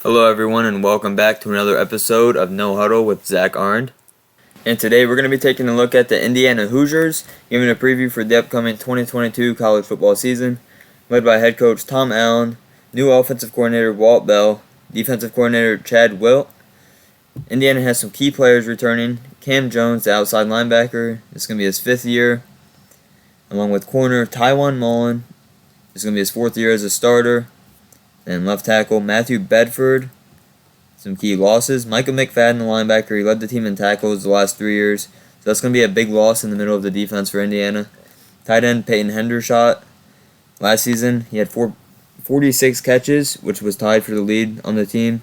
Hello everyone and welcome back to another episode of No Huddle with Zach Arndt. And today we're going to be taking a look at the Indiana Hoosiers, giving a preview for the upcoming 2022 college football season, led by head coach Tom Allen, new offensive coordinator Walt Bell, defensive coordinator Chad Wilt. Indiana has some key players returning. Cam Jones, the outside linebacker, this is going to be his 5th year, along with corner Tywan Mullen. This is going to be his 4th year as a starter. And left tackle Matthew Bedford. Some key losses. Michael McFadden, the linebacker, he led the team in tackles the last 3 years. So that's going to be a big loss in the middle of the defense for Indiana. Tight end Peyton Hendershot. Last season, he had 46 catches, which was tied for the lead on the team.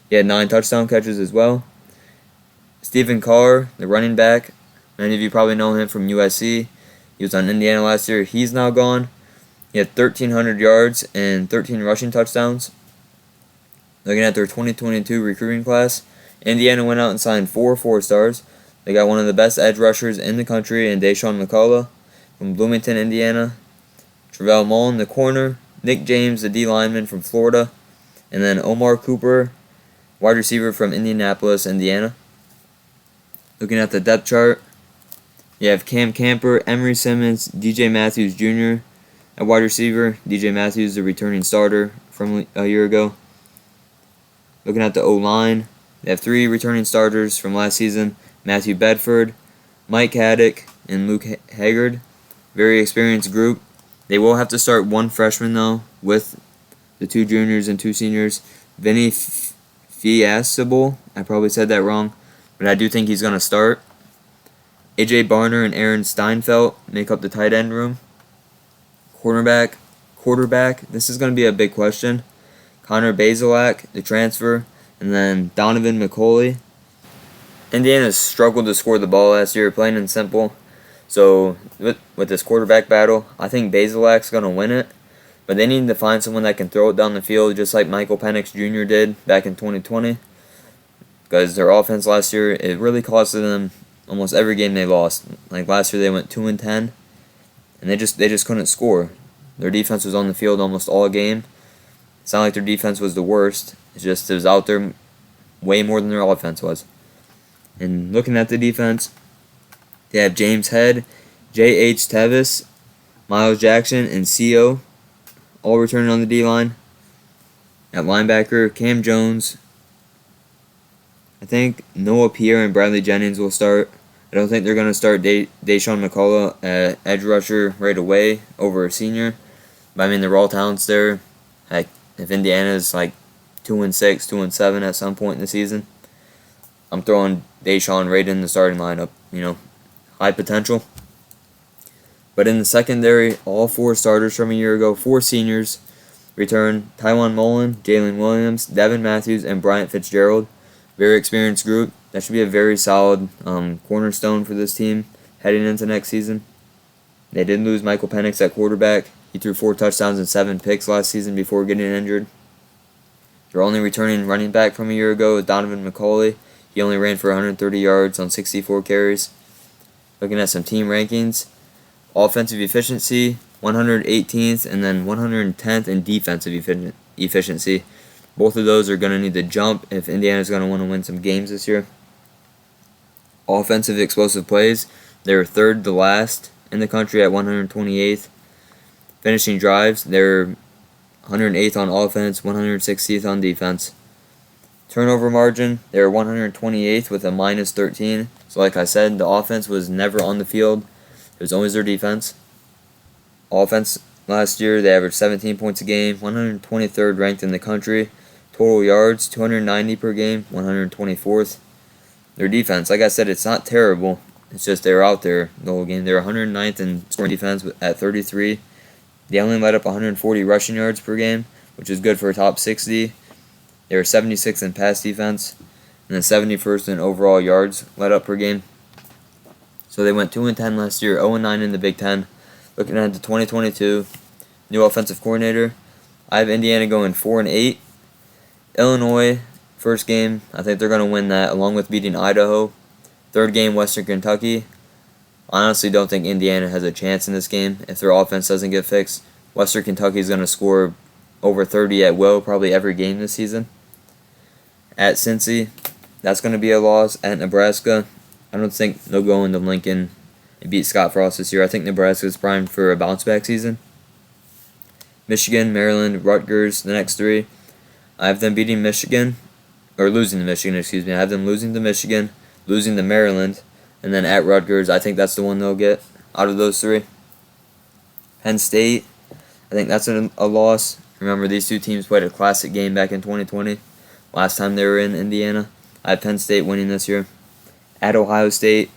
He had 9 touchdown catches as well. Stephen Carr, the running back. Many of you probably know him from USC. He was on Indiana last year. He's now gone. He had 1,300 yards and 13 rushing touchdowns. Looking at their 2022 recruiting class, Indiana went out and signed 4 4-stars. They got one of the best edge rushers in the country in Deshaun McCullough from Bloomington, Indiana. Travell Mullen, the corner. Nick James, the D lineman from Florida. And then Omar Cooper, wide receiver from Indianapolis, Indiana. Looking at the depth chart, you have Cam Camper, Emory Simmons, DJ Matthews Jr., at wide receiver, DJ Matthews, the returning starter from a year ago. Looking at the O-line, they have 3 returning starters from last season. Matthew Bedford, Mike Haddock, and Luke Haggard. Very experienced group. They will have to start 1 freshman, though, with the 2 juniors and 2 seniors. Vinny Fiasable, I probably said that wrong, but I do think he's going to start. AJ Barner and Aaron Steinfeld make up the tight end room. Quarterback, this is going to be a big question. Connor Bazelak, the transfer, and then Donovan McCauley. Indiana struggled to score the ball last year, plain and simple. So with this quarterback battle, I think Bazelak's going to win it. But they need to find someone that can throw it down the field just like Michael Penix Jr. did back in 2020. Because their offense last year, it really costed them almost every game they lost. Like last year they went 2-10. And they just couldn't score. Their defense was on the field almost all game. It's not like their defense was the worst. It's just it was out there way more than their offense was. And looking at the defense, they have James Head, J.H. Tevis, Miles Jackson, and C.O. all returning on the D-line. At linebacker, Cam Jones. I think Noah Pierre and Bradley Jennings will start. I don't think they're going to start Deshaun McCullough at edge rusher right away over a senior. But I mean, they're all talents there. Heck, if Indiana's like 2-6, 2-7 at some point in the season, I'm throwing Deshaun right in the starting lineup. High potential. But in the secondary, all 4 starters from a year ago, 4 seniors return. Tywan Mullen, Jalen Williams, Devin Matthews, and Bryant Fitzgerald. Very experienced group. That should be a very solid cornerstone for this team heading into next season. They did lose Michael Penix at quarterback. He threw 4 touchdowns and 7 picks last season before getting injured. Their only returning running back from a year ago is Donovan McCauley. He only ran for 130 yards on 64 carries. Looking at some team rankings, offensive efficiency, 118th, and then 110th in defensive efficiency. Both of those are going to need to jump if Indiana's going to want to win some games this year. Offensive explosive plays, they're 3rd to last in the country at 128th. Finishing drives, they're 108th on offense, 160th on defense. Turnover margin, they're 128th with a -13. So like I said, the offense was never on the field. It was always their defense. Offense last year, they averaged 17 points a game, 123rd ranked in the country. Total yards, 290 per game, 124th. Their defense, like I said, it's not terrible. It's just they're out there the whole game. They're 109th in scoring defense at 33. They only let up 140 rushing yards per game, which is good for a top 60. They were 76th in pass defense, and then 71st in overall yards let up per game. So they went 2-10 last year, 0-9 in the Big Ten. Looking at the 2022 new offensive coordinator, I have Indiana going 4-8. Illinois, first game, I think they're going to win that, along with beating Idaho. 3rd game, Western Kentucky. I honestly don't think Indiana has a chance in this game if their offense doesn't get fixed. Western Kentucky is going to score over 30 at will probably every game this season. At Cincy, that's going to be a loss. At Nebraska, I don't think they'll go into Lincoln and beat Scott Frost this year. I think Nebraska is primed for a bounce-back season. Michigan, Maryland, Rutgers, the next three. I have them beating Michigan, or losing to Michigan, excuse me. I have them losing to Michigan, losing to Maryland, and then at Rutgers, I think that's the one they'll get out of those three. Penn State, I think that's a loss. Remember, these two teams played a classic game back in 2020, last time they were in Indiana. I have Penn State winning this year. At Ohio State,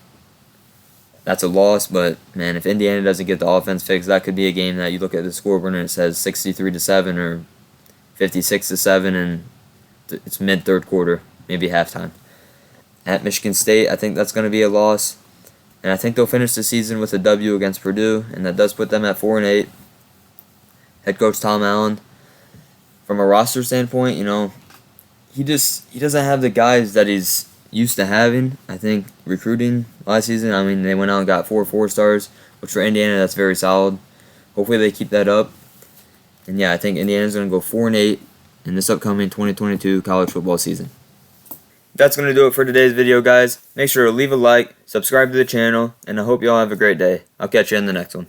that's a loss, but man, if Indiana doesn't get the offense fixed, that could be a game that you look at the scoreboard and it says 63-7 or 56-7, and it's mid-third quarter, maybe halftime. At Michigan State, I think that's going to be a loss, and I think they'll finish the season with a W against Purdue, and that does put them at 4-8. Head coach Tom Allen, from a roster standpoint, he doesn't have the guys that he's used to having. I think recruiting last season, they went out and got 4 4-stars, which for Indiana, that's very solid. Hopefully they keep that up. And yeah, I think Indiana's going to go 4-8 in this upcoming 2022 college football season. That's going to do it for today's video, guys. Make sure to leave a like, subscribe to the channel, and I hope you all have a great day. I'll catch you in the next one.